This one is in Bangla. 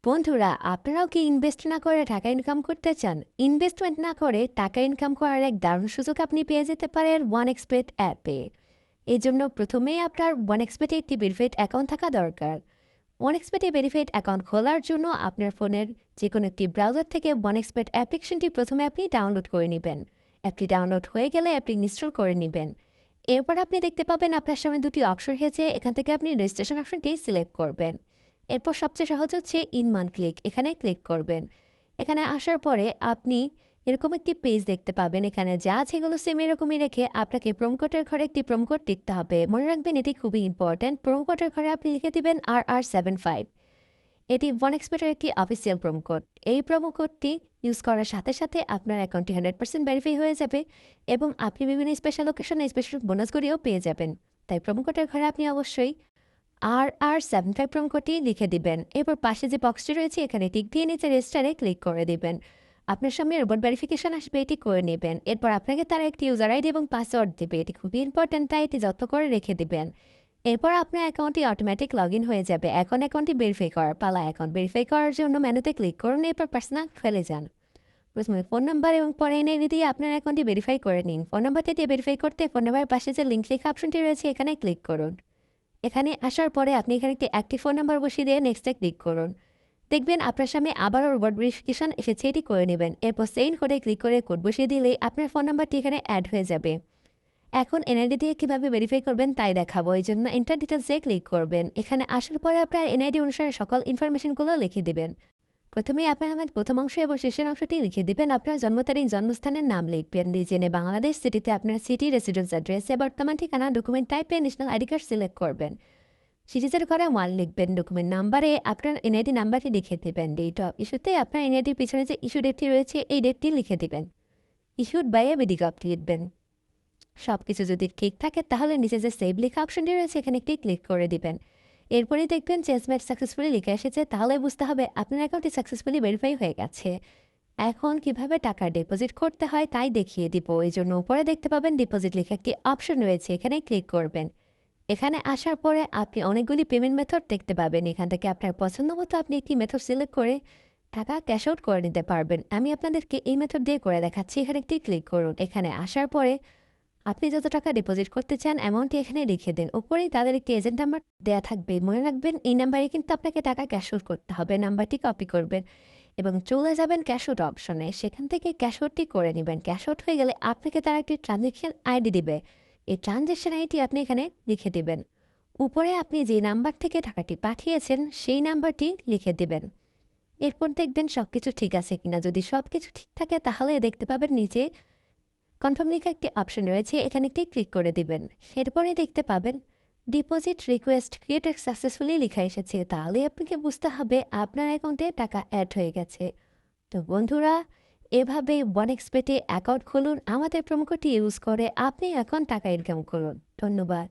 বন্ধুরা, আপনারাও কি ইনভেস্ট না করে টাকা ইনকাম করতে চান? ইনভেস্টমেন্ট না করে টাকা ইনকাম করার এক দারুণ সুযোগ আপনি পেয়ে যেতে পারেন ওয়ানএক্সপেট অ্যাপে। এই জন্য প্রথমেই আপনার ওয়ানএক্সপেটে একটি ভেরিফাইড অ্যাকাউন্ট থাকা দরকার। ওয়ানএক্সপেটে ভেরিফাইড অ্যাকাউন্ট খোলার জন্য আপনার ফোনের যে কোনো একটি ব্রাউজার থেকে ওয়ানএক্সপেট অ্যাপ্লিকেশনটি প্রথমে আপনি ডাউনলোড করে নেবেন। অ্যাপটি ডাউনলোড হয়ে গেলে অ্যাপটি ইনস্টল করে নেবেন। এরপর আপনি দেখতে পাবেন আপনার সামনে দুটি অপশন রয়েছে, এখান থেকে আপনি রেজিস্ট্রেশন অপশনটি সিলেক্ট করবেন। এরপর সবচেয়ে সহজ হচ্ছে ইন ওয়ান ক্লিক, এখানে ক্লিক করবেন। এখানে আসার পরে আপনি এরকম একটি পেজ দেখতে পাবেন, এখানে যা আছে এগুলো সেম এরকমই রেখে আপনাকে প্রোমোকোডের ঘরে একটি প্রোমোকোড লিখতে হবে। মনে রাখবেন এটি খুবই ইম্পর্ট্যান্ট। প্রোমোকোডের ঘরে আপনি লিখে দিবেন RR75। এটি ওয়ানএক্সপেটের একটি অফিসিয়াল প্রোমোকোড। এই প্রোমোকোডটি ইউজ করার সাথে সাথে আপনার অ্যাকাউন্টটি 100% ভেরিফাই হয়ে যাবে এবং আপনি বিভিন্ন স্পেশাল ওকেশনে স্পেশাল বোনাসগুলিও পেয়ে যাবেন। তাই প্রোমোকোডের ঘরে আপনি অবশ্যই RR75 প্রোমোকোডটি লিখে দিবেন। এরপর পাশে যে বক্সটি রয়েছে এখানে টিক দিয়ে নিচে রেজিস্টারে ক্লিক করে দিবেন। আপনার সামনে রোবট ভেরিফিকেশন আসবে, এটি করে নেবেন। এরপর আপনাকে তারা একটি ইউজার আইডি এবং পাসওয়ার্ড দেবে, এটি খুবই ইম্পর্ট্যান্ট, তাই এটি যত্ন করে রেখে দিবেন। এরপর আপনার অ্যাকাউন্টটি অটোমেটিক লগ ইন হয়ে যাবে। এখন অ্যাকাউন্টটি ভেরিফাই করার পালা। অ্যাকাউন্ট ভেরিফাই করার জন্য মেনুতে ক্লিক করুন, এরপর পার্সোনাল ফেলে যান। প্রথমে ফোন নাম্বার এবং পরে এনআইডি দিয়ে আপনার অ্যাকাউন্টটি ভেরিফাই করে নিন। ফোন নাম্বারটি দিয়ে ভেরিফাই করতে ফোন নাম্বারের পাশে যে লিঙ্ক লেখা অপশনটি রয়েছে এখানে ক্লিক করুন। এখানে আসার পরে আপনি এখানে একটি অ্যাক্টিভ ফোন নাম্বার বসিয়ে দিয়ে নেক্সটে ক্লিক করুন। দেখবেন আপনার সামনে আবারও রোবট ভেরিফিকেশন এসেছে, এটি করে নেবেন। এরপর সেন্ড করে ক্লিক করে কোড বসিয়ে দিলেই আপনার ফোন নাম্বারটি এখানে অ্যাড হয়ে যাবে। এখন এনআইডি দিয়ে কীভাবে ভেরিফাই করবেন তাই দেখাবো। এই জন্য এন্টার ডিটেলসে ক্লিক করবেন। এখানে আসার পরে আপনার এনআইডি অনুসারে সকল ইনফরমেশনগুলো লিখে দিবেন। প্রথমেই আপনার আমার প্রথম অংশ এবং শেষের অংশটি লিখে দিবেন। আপনার জন্ম তারিখ, জন্মস্থানের নাম লিখবেন। রিজনে বাংলাদেশ, সিটিতে আপনার সিটি রেসিডেন্স অ্যাড্রেসে বর্তমান ঠিকানা, ডকুমেন্ট টাইপে ন্যাশনাল আইডি কার্ড সিলেক্ট করবেন। সিরিজের ঘরে 1 লিখবেন। ডকুমেন্ট নাম্বারে আপনার এনআইডি নাম্বারটি লিখে দেবেন। ডেট অফ ইস্যুতে আপনার এনআইডির পিছনে যে ইস্যু ডেটটি রয়েছে এই ডেটটি লিখে দিবেন। Issued by a BD copy লিখবেন। সব কিছু যদি ঠিক থাকে তাহলে নিচে যে সেভ লেখা অপশনটি রয়েছে এখানে একটি ক্লিক করে দিবেন। এরপরেই দেখবেন চেঞ্জ ম্যাচ সাকসেসফুলি লিখে এসেছে, তাহলে বুঝতে হবে আপনার অ্যাকাউন্টটি সাকসেসফুলি ভেরিফাই হয়ে গেছে। এখন কিভাবে টাকা ডিপোজিট করতে হয় তাই দেখিয়ে দিব। এই জন্য উপরে দেখতে পাবেন ডিপোজিট লেখা একটি অপশন রয়েছে, এখানে ক্লিক করবেন। এখানে আসার পরে আপনি অনেকগুলি পেমেন্ট মেথড দেখতে পাবেন। এখান থেকে আপনার পছন্দ মতো আপনি একটি মেথড সিলেক্ট করে টাকা ক্যাশ আউট করে নিতে পারবেন। আমি আপনাদেরকে এই মেথড দিয়ে করে দেখাচ্ছি, এখানে একটি ক্লিক করুন। এখানে আসার পরে আপনি যত টাকা ডিপোজিট করতে চান অ্যামাউন্টটি এখানে লিখে দিন। উপরেই তাদের একটি এজেন্ট নাম্বার দেয়া থাকবে, মনে রাখবেন এই নাম্বারে কিন্তু আপনাকে টাকা ক্যাশ আউট করতে হবে। নাম্বারটি কপি করবেন এবং চলে যাবেন ক্যাশ আউট অপশনে, সেখান থেকে ক্যাশ আউটটি করে নেবেন। ক্যাশ আউট হয়ে গেলে আপনাকে তারা একটি ট্রানজ্যাকশন আইডি দিবে, এই ট্রানজ্যাকশন আইডি আপনি এখানে লিখে দিবেন। উপরে আপনি যে নাম্বার থেকে টাকাটি পাঠিয়েছেন সেই নাম্বারটি লিখে দিবেন। এরপর দেখবেন সব কিছু ঠিক আছে কিনা। যদি সব কিছু ঠিক থাকে তাহলে দেখতে পাবেন নিচে কনফার্ম লেখা একটি অপশন রয়েছে, এখানে একটি ক্লিক করে দিবেন। এরপরে দেখতে পাবেন ডিপোজিট রিকোয়েস্ট ক্রিয়েটেড সাকসেসফুলি লেখা এসেছে, তাহলে আপনাকে বুঝতে হবে আপনার অ্যাকাউন্টে টাকা অ্যাড হয়ে গেছে। তো বন্ধুরা, এভাবে ওয়ানএক্সপেটে অ্যাকাউন্ট খুলুন, আমাদের প্রোমো কোডটি ইউজ করে আপনি এখন টাকা ইনকাম করুন। ধন্যবাদ।